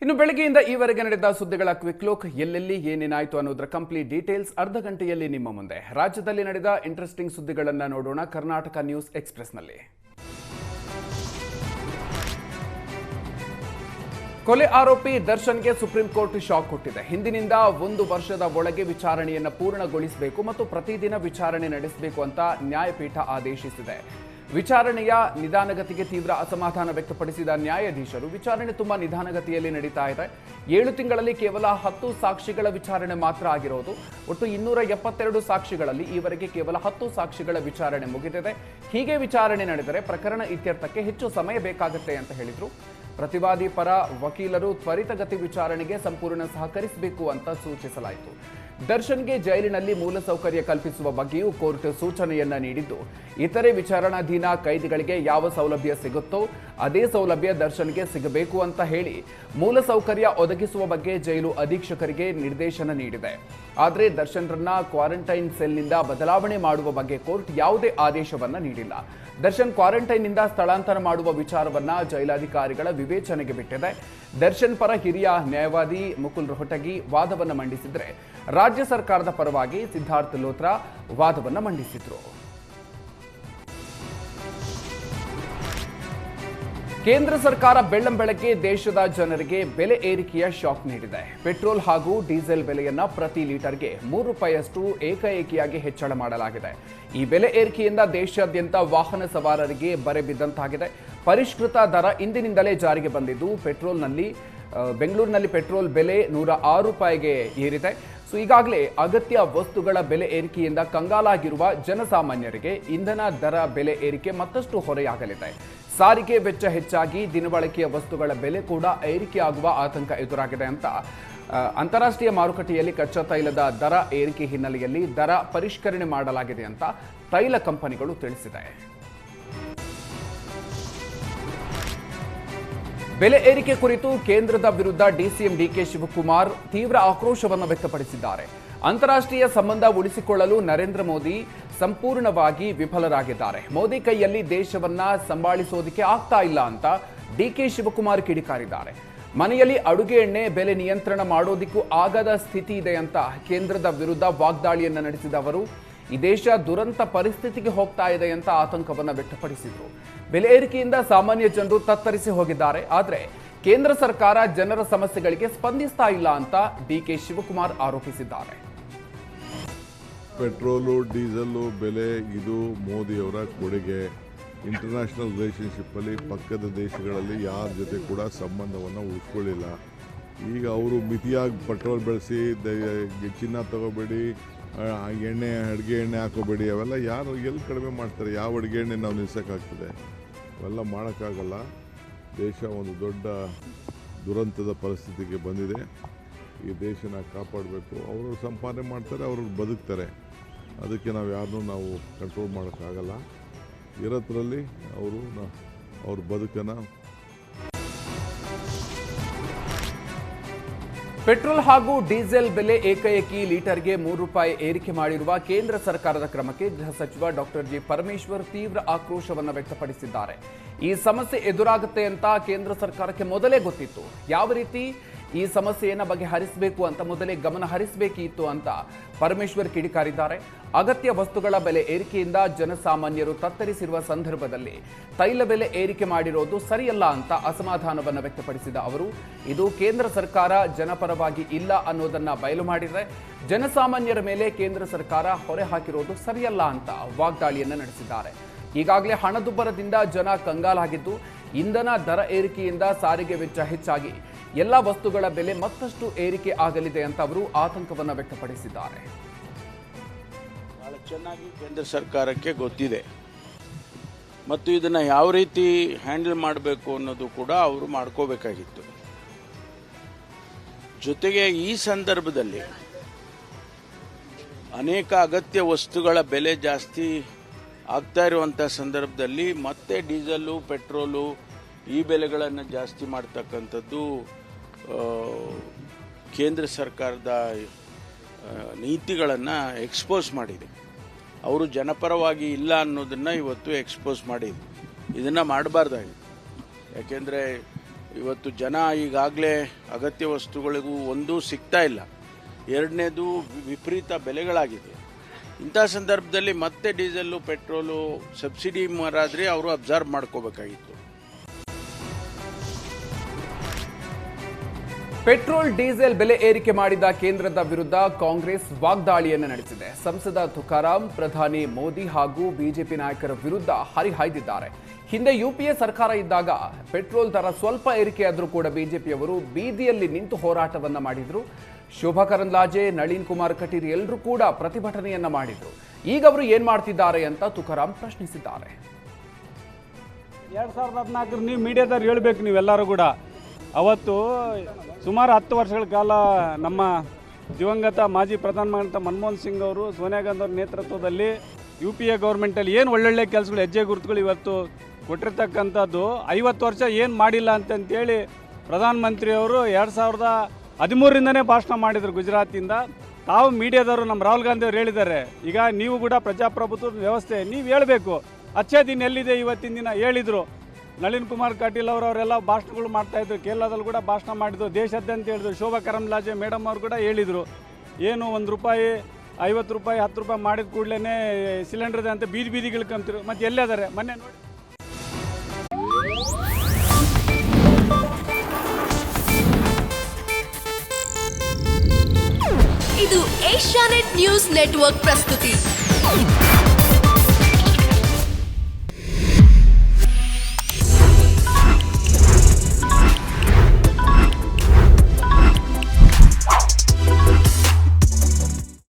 ಇನ್ನು ಬೆಳಗ್ಗೆಯಿಂದ ಈವರೆಗೆ ನಡೆದ ಸುದ್ದಿಗಳ ಕ್ವಿಕ್ ಲುಕ್ ಎಲ್ಲೆಲ್ಲಿ ಏನೇನಾಯಿತು ಅನ್ನೋದರ ಕಂಪ್ಲೀಟ್ ಡೀಟೇಲ್ಸ್ ಅರ್ಧ ಗಂಟೆಯಲ್ಲಿ ನಿಮ್ಮ ಮುಂದೆ. ರಾಜ್ಯದಲ್ಲಿ ನಡೆದ ಇಂಟ್ರೆಸ್ಟಿಂಗ್ ಸುದ್ದಿಗಳನ್ನು ನೋಡೋಣ ಕರ್ನಾಟಕ ನ್ಯೂಸ್ ಎಕ್ಸ್‌ಪ್ರೆಸ್‌ನಲ್ಲಿ. ಕೊಲೆ ಆರೋಪಿ ದರ್ಶನ್ಗೆ ಸುಪ್ರೀಂ ಕೋರ್ಟ್ ಶಾಕ್ ಕೊಟ್ಟಿದೆ. ಹಿಂದಿನಿಂದ 1 ವರ್ಷದ ಒಳಗೆ ವಿಚಾರಣೆಯನ್ನು ಪೂರ್ಣಗೊಳಿಸಬೇಕು ಮತ್ತು ಪ್ರತಿದಿನ ವಿಚಾರಣೆ ನಡೆಸಬೇಕು ಅಂತ ನ್ಯಾಯಪೀಠ ಆದೇಶಿಸಿದೆ. ವಿಚಾರಣೆಯ ನಿಧಾನಗತಿಗೆ ತೀವ್ರ ಅಸಮಾಧಾನ ವ್ಯಕ್ತಪಡಿಸಿದ ನ್ಯಾಯಾಧೀಶರು ವಿಚಾರಣೆ ತುಂಬಾ ನಿಧಾನಗತಿಯಲ್ಲಿ ನಡೀತಾ ಇದೆ. 7 ತಿಂಗಳಲ್ಲಿ ಕೇವಲ 10 ಸಾಕ್ಷಿಗಳ ವಿಚಾರಣೆ ಮಾತ್ರ ಆಗಿರೋದು. ಒಟ್ಟು 272 ಸಾಕ್ಷಿಗಳಲ್ಲಿ ಈವರೆಗೆ ಕೇವಲ 10 ಸಾಕ್ಷಿಗಳ ವಿಚಾರಣೆ ಮುಗಿದಿದೆ. ಹೀಗೆ ವಿಚಾರಣೆ ನಡೆದರೆ ಪ್ರಕರಣ ಇತ್ಯರ್ಥಕ್ಕೆ ಹೆಚ್ಚು ಸಮಯ ಬೇಕಾಗುತ್ತೆ ಅಂತ ಹೇಳಿದ್ರು. ಪ್ರತಿವಾದಿ ಪರ ವಕೀಲರು ತ್ವರಿತಗತಿ ವಿಚಾರಣೆಗೆ ಸಂಪೂರ್ಣ ಸಹಕರಿಸಬೇಕು ಅಂತ ಸೂಚಿಸಲಾಯಿತು. ದರ್ಶನ್ಗೆ ಜೈಲಿನಲ್ಲಿ ಮೂಲಸೌಕರ್ಯ ಕಲ್ಪಿಸುವ ಬಗ್ಗೆಯೂ ಕೋರ್ಟ್ ಸೂಚನೆಯನ್ನ ನೀಡಿದ್ದು, ಇತರೆ ವಿಚಾರಣಾಧೀನ ಕೈದಿಗಳಿಗೆ ಯಾವ ಸೌಲಭ್ಯ ಸಿಗುತ್ತೋ ಅದೇ ಸೌಲಭ್ಯ ದರ್ಶನ್ಗೆ ಸಿಗಬೇಕು ಅಂತ ಹೇಳಿ ಮೂಲಸೌಕರ್ಯ ಒದಗಿಸುವ ಬಗ್ಗೆ ಜೈಲು ಅಧೀಕ್ಷಕರಿಗೆ ನಿರ್ದೇಶನ ನೀಡಿದೆ. ಆದರೆ ದರ್ಶನ್ರನ್ನ ಕ್ವಾರಂಟೈನ್ ಸೆಲ್ನಿಂದ ಬದಲಾವಣೆ ಮಾಡುವ ಬಗ್ಗೆ ಕೋರ್ಟ್ ಯಾವುದೇ ಆದೇಶವನ್ನ ನೀಡಿಲ್ಲ. ದರ್ಶನ್ ಕ್ವಾರಂಟೈನ್ನಿಂದ ಸ್ಥಳಾಂತರ ಮಾಡುವ ವಿಚಾರವನ್ನ ಜೈಲಾಧಿಕಾರಿಗಳ ವಿವೇಚನೆಗೆ ಬಿಟ್ಟಿದೆ. ದರ್ಶನ್ ಪರ ಹಿರಿಯ ನ್ಯಾಯವಾದಿ ಮುಕುಲ್ ರೋಹಟಗಿ ವಾದವನ್ನು ಮಂಡಿಸಿದ್ರೆ, ರಾಜ್ಯ ಸರ್ಕಾರದ ಪರವಾಗಿ ಸಿದ್ಧಾರ್ಥ ಲೋತ್ರಾ ವಾದವನ್ನು ಮಂಡಿಸಿದ್ರು. ಕೇಂದ್ರ ಸರ್ಕಾರ ಬೆಳ್ಳಂಬೆಳಗ್ಗೆ ದೇಶದ ಜನರಿಗೆ ಬೆಲೆ ಏರಿಕೆಯ ಶಾಕ್ ನೀಡಿದೆ. ಪೆಟ್ರೋಲ್ ಹಾಗೂ ಡೀಸೆಲ್ ಬೆಲೆಯನ್ನ ಪ್ರತಿ ಲೀಟರ್ಗೆ ₹3 ಏಕಾಏಕಿಯಾಗಿ ಹೆಚ್ಚಳ ಮಾಡಲಾಗಿದೆ. ಈ ಬೆಲೆ ಏರಿಕೆಯಿಂದ ದೇಶಾದ್ಯಂತ ವಾಹನ ಸವಾರರಿಗೆ ಬರೆ ಬಿದ್ದಂತಾಗಿದೆ. ಪರಿಷ್ಕೃತ ದರ ಇಂದಿನಿಂದಲೇ ಜಾರಿಗೆ ಬಂದಿದ್ದು, ಬೆಂಗಳೂರಿನಲ್ಲಿ ಪೆಟ್ರೋಲ್ ಬೆಲೆ ₹106ಗೆ ಏರಿದೆ. ಈಗಾಗಲೇ ಅಗತ್ಯ ವಸ್ತುಗಳ ಬೆಲೆ ಏರಿಕೆಯಿಂದ ಕಂಗಾಲಾಗಿರುವ ಜನಸಾಮಾನ್ಯರಿಗೆ ಇಂಧನ ದರ ಬೆಲೆ ಏರಿಕೆ ಮತ್ತಷ್ಟು ಹೊರೆಯಾಗಲಿದೆ. ಸಾರಿಗೆ ವೆಚ್ಚ ಹೆಚ್ಚಾಗಿ ದಿನಬಳಕೆಯ ವಸ್ತುಗಳ ಬೆಲೆ ಕೂಡ ಏರಿಕೆಯಾಗುವ ಆತಂಕ ಎದುರಾಗಿದೆ ಅಂತ ಅಂತಾರಾಷ್ಟ್ರೀಯ ಮಾರುಕಟ್ಟೆಯಲ್ಲಿ ಕಚ್ಚಾ ತೈಲದ ದರ ಏರಿಕೆ ಹಿನ್ನೆಲೆಯಲ್ಲಿ ದರ ಪರಿಷ್ಕರಣೆ ಮಾಡಲಾಗಿದೆ ಅಂತ ತೈಲ ಕಂಪನಿಗಳು ತಿಳಿಸಿದೆ. ಬೆಲೆ ಏರಿಕೆ ಕುರಿತು ಕೇಂದ್ರದ ವಿರುದ್ಧ ಡಿಸಿಎಂ ಡಿಕೆ ಶಿವಕುಮಾರ್ ತೀವ್ರ ಆಕ್ರೋಶವನ್ನು ವ್ಯಕ್ತಪಡಿಸಿದ್ದಾರೆ. ಅಂತಾರಾಷ್ಟ್ರೀಯ ಸಂಬಂಧ ಉಳಿಸಿಕೊಳ್ಳಲು ನರೇಂದ್ರ ಮೋದಿ ಸಂಪೂರ್ಣವಾಗಿ ವಿಫಲರಾಗಿದ್ದಾರೆ. ಮೋದಿ ಕೈಯಲ್ಲಿ ದೇಶವನ್ನ ಸಂಭಾಳಿಸೋದಕ್ಕೆ ಆಗ್ತಾ ಇಲ್ಲ ಅಂತ ಡಿಕೆ ಶಿವಕುಮಾರ್ ಕಿಡಿಕಾರಿದ್ದಾರೆ. ಮನೆಯಲ್ಲಿ ಅಡುಗೆ ಎಣ್ಣೆ ಬೆಲೆ ನಿಯಂತ್ರಣ ಮಾಡೋದಕ್ಕೂ ಆಗದ ಸ್ಥಿತಿ ಇದೆ ಅಂತ ಕೇಂದ್ರದ ವಿರುದ್ಧ ವಾಗ್ದಾಳಿಯನ್ನ ನಡೆಸಿದ ಅವರು, ಈ ದೇಶ ದುರಂತ ಪರಿಸ್ಥಿತಿಗೆ ಹೋಗ್ತಾ ಇದೆ ಅಂತ ಆತಂಕವನ್ನು ವ್ಯಕ್ತಪಡಿಸಿದರು. ಬೆಲೆ ಏರಿಕೆಯಿಂದ ಸಾಮಾನ್ಯ ಜನರು ತತ್ತರಿಸಿ ಹೋಗಿದ್ದಾರೆ. ಆದರೆ ಕೇಂದ್ರ ಸರ್ಕಾರ ಜನರ ಸಮಸ್ಯೆಗಳಿಗೆ ಸ್ಪಂದಿಸ್ತಾ ಇಲ್ಲ ಅಂತ ಡಿಕೆ ಶಿವಕುಮಾರ್ ಆರೋಪಿಸಿದ್ದಾರೆ. ಪೆಟ್ರೋಲು ಡೀಸೆಲ್ಲು ಬೆಲೆ ಇದು ಮೋದಿಯವರ ಕೊಡುಗೆ. ಇಂಟರ್ನ್ಯಾಷನಲ್ ರಿಲೇಷನ್ಶಿಪ್ಪಲ್ಲಿ ಪಕ್ಕದ ದೇಶಗಳಲ್ಲಿ ಯಾರ ಜೊತೆ ಕೂಡ ಸಂಬಂಧವನ್ನು ಉಳಿಸ್ಕೊಳ್ಳಿಲ್ಲ. ಈಗ ಅವರು ಮಿತಿಯಾಗಿ ಪೆಟ್ರೋಲ್ ಬೆಳೆಸಿ ಚಿನ್ನ ತಗೋಬೇಡಿ, ಅಡುಗೆ ಎಣ್ಣೆ ಹಾಕೋಬೇಡಿ, ಅವೆಲ್ಲ ಯಾರು ಎಲ್ಲಿ ಕಡಿಮೆ ಮಾಡ್ತಾರೆ? ಯಾವ ಅಡುಗೆ ಎಣ್ಣೆ ನಾವು ನಿಲ್ಸೋಕ್ಕಾಗ್ತದೆ? ಅವೆಲ್ಲ ಮಾಡೋಕ್ಕಾಗಲ್ಲ. ದೇಶ ಒಂದು ದೊಡ್ಡ ದುರಂತದ ಪರಿಸ್ಥಿತಿಗೆ ಬಂದಿದೆ. ಈ ದೇಶನ ಕಾಪಾಡಬೇಕು. ಅವರು ಸಂಪಾದನೆ ಮಾಡ್ತಾರೆ, ಅವರು ಬದುಕ್ತಾರೆ. ಅದಕ್ಕೆ ನಾವು ಯಾರನ್ನೂ ಕಂಟ್ರೋಲ್ ಮಾಡೋಕ್ಕಾಗಲ್ಲ. ಇರೋದ್ರಲ್ಲಿ ಅವ್ರ ಬದುಕನ್ನು. ಪೆಟ್ರೋಲ್ ಹಾಗೂ ಡೀಸೆಲ್ ಬೆಲೆ ಏಕಾಏಕಿ ಲೀಟರ್ಗೆ ₹3 ಏರಿಕೆ ಮಾಡಿರುವ ಕೇಂದ್ರ ಸರ್ಕಾರದ ಕ್ರಮಕ್ಕೆ ಗೃಹ ಸಚಿವ ಡಾಕ್ಟರ್ ಜಿ ಪರಮೇಶ್ವರ್ ತೀವ್ರ ಆಕ್ರೋಶವನ್ನು ವ್ಯಕ್ತಪಡಿಸಿದ್ದಾರೆ. ಈ ಸಮಸ್ಯೆ ಎದುರಾಗುತ್ತೆ ಅಂತ ಕೇಂದ್ರ ಸರ್ಕಾರಕ್ಕೆ ಮೊದಲೇ ಗೊತ್ತಿತ್ತು. ಯಾವ ರೀತಿ ಈ ಸಮಸ್ಯೆಯನ್ನು ಬಗೆಹರಿಸಬೇಕು ಅಂತ ಮೊದಲೇ ಗಮನ ಹರಿಸಬೇಕಿತ್ತು ಅಂತ ಪರಮೇಶ್ವರ್ ಕಿಡಿಕಾರಿದ್ದಾರೆ. ಅಗತ್ಯ ವಸ್ತುಗಳ ಬೆಲೆ ಏರಿಕೆಯಿಂದ ಜನಸಾಮಾನ್ಯರು ತತ್ತರಿಸಿರುವ ಸಂದರ್ಭದಲ್ಲಿ ತೈಲ ಬೆಲೆ ಏರಿಕೆ ಮಾಡಿರೋದು ಸರಿಯಲ್ಲ ಅಂತ ಅಸಮಾಧಾನವನ್ನು ವ್ಯಕ್ತಪಡಿಸಿದ ಅವರು, ಇದು ಕೇಂದ್ರ ಸರ್ಕಾರ ಜನಪರವಾಗಿ ಇಲ್ಲ ಅನ್ನೋದನ್ನ ಬಯಲು ಮಾಡಿದರೆ ಜನಸಾಮಾನ್ಯರ ಮೇಲೆ ಕೇಂದ್ರ ಸರ್ಕಾರ ಹೊರೆ ಹಾಕಿರೋದು ಸರಿಯಲ್ಲ ಅಂತ ವಾಗ್ದಾಳಿಯನ್ನು ನಡೆಸಿದ್ದಾರೆ. ಈಗಾಗಲೇ ಹಣದುಬ್ಬರದಿಂದ ಜನ ಕಂಗಾಲಾಗಿದ್ದು, ಇಂಧನ ದರ ಏರಿಕೆಯಿಂದ ಸಾರಿಗೆ ವೆಚ್ಚ ಹೆಚ್ಚಾಗಿ ಎಲ್ಲ ವಸ್ತುಗಳ ಬೆಲೆ ಮತ್ತಷ್ಟು ಏರಿಕೆ ಆಗಲಿದೆ ಅಂತ ಅವರು ಆತಂಕವನ್ನು ವ್ಯಕ್ತಪಡಿಸಿದ್ದಾರೆ. ಬಹಳ ಚೆನ್ನಾಗಿ ಕೇಂದ್ರ ಸರ್ಕಾರಕ್ಕೆ ಗೊತ್ತಿದೆ ಮತ್ತು ಇದನ್ನು ಯಾವ ರೀತಿ ಹ್ಯಾಂಡಲ್ ಮಾಡಬೇಕು ಅನ್ನೋದು ಕೂಡ ಅವರು ಮಾಡ್ಕೋಬೇಕಾಗಿತ್ತು. ಜೊತೆಗೆ ಈ ಸಂದರ್ಭದಲ್ಲಿ ಅನೇಕ ಅಗತ್ಯ ವಸ್ತುಗಳ ಬೆಲೆ ಜಾಸ್ತಿ ಆಗ್ತಾ ಇರುವಂಥ ಸಂದರ್ಭದಲ್ಲಿ ಮತ್ತೆ ಡೀಸೆಲ್ಲು ಪೆಟ್ರೋಲು ಈ ಬೆಲೆಗಳನ್ನು ಜಾಸ್ತಿ ಮಾಡ್ತಕ್ಕಂಥದ್ದು ಕೇಂದ್ರ ಸರ್ಕಾರದ ನೀತಿಗಳನ್ನು ಎಕ್ಸ್ಪೋಸ್ ಮಾಡಿದೆ. ಅವರು ಜನಪರವಾಗಿ ಇಲ್ಲ ಅನ್ನೋದನ್ನು ಇವತ್ತು ಎಕ್ಸ್ಪೋಸ್ ಮಾಡಿದೆ. ಇದನ್ನು ಮಾಡಬಾರ್ದಾಗಿತ್ತು. ಯಾಕೆಂದರೆ ಇವತ್ತು ಜನ ಈಗಾಗಲೇ ಅಗತ್ಯ ವಸ್ತುಗಳಿಗೂ ಒಂದೂ ಸಿಗ್ತಾ ಇಲ್ಲ, ಎರಡನೇದು ವಿಪರೀತ ಬೆಲೆಗಳಾಗಿದೆ. ಇಂಥ ಸಂದರ್ಭದಲ್ಲಿ ಮತ್ತೆ ಡೀಸೆಲ್ಲು ಪೆಟ್ರೋಲು ಸಬ್ಸಿಡಿ ಮಾರಾದರೆ ಅವರು ಅಬ್ಸರ್ವ್ ಮಾಡ್ಕೋಬೇಕಾಗಿತ್ತು. ಪೆಟ್ರೋಲ್ ಡೀಸೆಲ್ ಬೆಲೆ ಏರಿಕೆ ಮಾಡಿದ ಕೇಂದ್ರದ ವಿರುದ್ಧ ಕಾಂಗ್ರೆಸ್ ವಾಗ್ದಾಳಿಯನ್ನು ನಡೆಸಿದೆ. ಸಂಸದ ತುಕಾರಾಂ ಪ್ರಧಾನಿ ಮೋದಿ ಹಾಗೂ ಬಿಜೆಪಿ ನಾಯಕರ ವಿರುದ್ಧ ಹರಿಹಾಯ್ದಿದ್ದಾರೆ. ಹಿಂದೆ ಯುಪಿಎ ಸರ್ಕಾರ ಇದ್ದಾಗ ಪೆಟ್ರೋಲ್ ದರ ಸ್ವಲ್ಪ ಏರಿಕೆಯಾದರೂ ಕೂಡ ಬಿಜೆಪಿಯವರು ಬೀದಿಯಲ್ಲಿ ನಿಂತು ಹೋರಾಟವನ್ನ ಮಾಡಿದ್ರು. ಶೋಭಾ ಕರಂದ್ಲಾಜೆ, ನಳಿನ್ ಕುಮಾರ್ ಕಟೀಲ್ ಎಲ್ಲರೂ ಕೂಡ ಪ್ರತಿಭಟನೆಯನ್ನ ಮಾಡಿದ್ರು. ಈಗ ಅವರು ಏನ್ ಮಾಡ್ತಿದ್ದಾರೆ ಅಂತ ತುಕಾರಾಂ ಪ್ರಶ್ನಿಸಿದ್ದಾರೆ. 2014 ನೀವು ಮೀಡಿಯಾದವ್ರು ಹೇಳ್ಬೇಕು, ನೀವೆಲ್ಲರೂ ಕೂಡ ಅವತ್ತು ಸುಮಾರು 10 ವರ್ಷಗಳ ಕಾಲ ನಮ್ಮ ದಿವಂಗತ ಮಾಜಿ ಪ್ರಧಾನಮಂತ್ರಿ ಮನಮೋಹನ್ ಸಿಂಗ್ ಅವರು, ಸೋನಿಯಾ ಗಾಂಧಿ ಅವರ ನೇತೃತ್ವದಲ್ಲಿ UPA ಗೌರ್ಮೆಂಟಲ್ಲಿ ಏನು ಒಳ್ಳೊಳ್ಳೆ ಕೆಲಸಗಳು, ಹೆಜ್ಜೆ ಗುರುತುಗಳು ಇವತ್ತು ಕೊಟ್ಟಿರ್ತಕ್ಕಂಥದ್ದು 50 ವರ್ಷ ಏನು ಮಾಡಿಲ್ಲ ಅಂತಂತೇಳಿ ಪ್ರಧಾನಮಂತ್ರಿಯವರು 2013ರಿಂದನೇ ಭಾಷಣ ಮಾಡಿದರು ಗುಜರಾತಿಂದ. ತಾವು ಮೀಡಿಯಾದವರು ನಮ್ಮ ರಾಹುಲ್ ಗಾಂಧಿ ಅವರು ಹೇಳಿದ್ದಾರೆ, ಈಗ ನೀವು ಕೂಡ ಪ್ರಜಾಪ್ರಭುತ್ವದ ವ್ಯವಸ್ಥೆ ನೀವು ಹೇಳಬೇಕು, ಅಚ್ಚೇ ದಿನ ಎಲ್ಲಿದೆ ಇವತ್ತಿನ ದಿನ ಹೇಳಿದರು. ನಳಿನ್ ಕುಮಾರ್ ಕಟೀಲ್ ಅವರೆಲ್ಲ ಭಾಷಣಗಳು ಮಾಡ್ತಾಯಿದ್ರು, ಕೇರಳದಲ್ಲಿ ಕೂಡ ಭಾಷಣ ಮಾಡಿದ್ರು, ದೇಶಾದ್ಯಂತ ಹೇಳಿದ್ರು. ಶೋಭಾ ಕರಂದ್ಲಾಜೆ ಮೇಡಮ್ ಅವರು ಕೂಡ ಹೇಳಿದರು, ಏನು 1 ರೂಪಾಯಿ 50 ರೂಪಾಯಿ 10 ರೂಪಾಯಿ ಮಾಡಿದ ಕೂಡಲೇ ಸಿಲಿಂಡರ್ ಇದೆ ಅಂತ ಬೀದಿ ಇಳ್ಕೊಂತಿರು. ಮತ್ತು ಎಲ್ಲಿದ್ದಾರೆ ಮೊನ್ನೆ ನೋಡಿ. ಇದು ಏಷ್ಯಾನೆಟ್ ನ್ಯೂಸ್ ನೆಟ್ವರ್ಕ್ ಪ್ರಸ್ತುತಿ.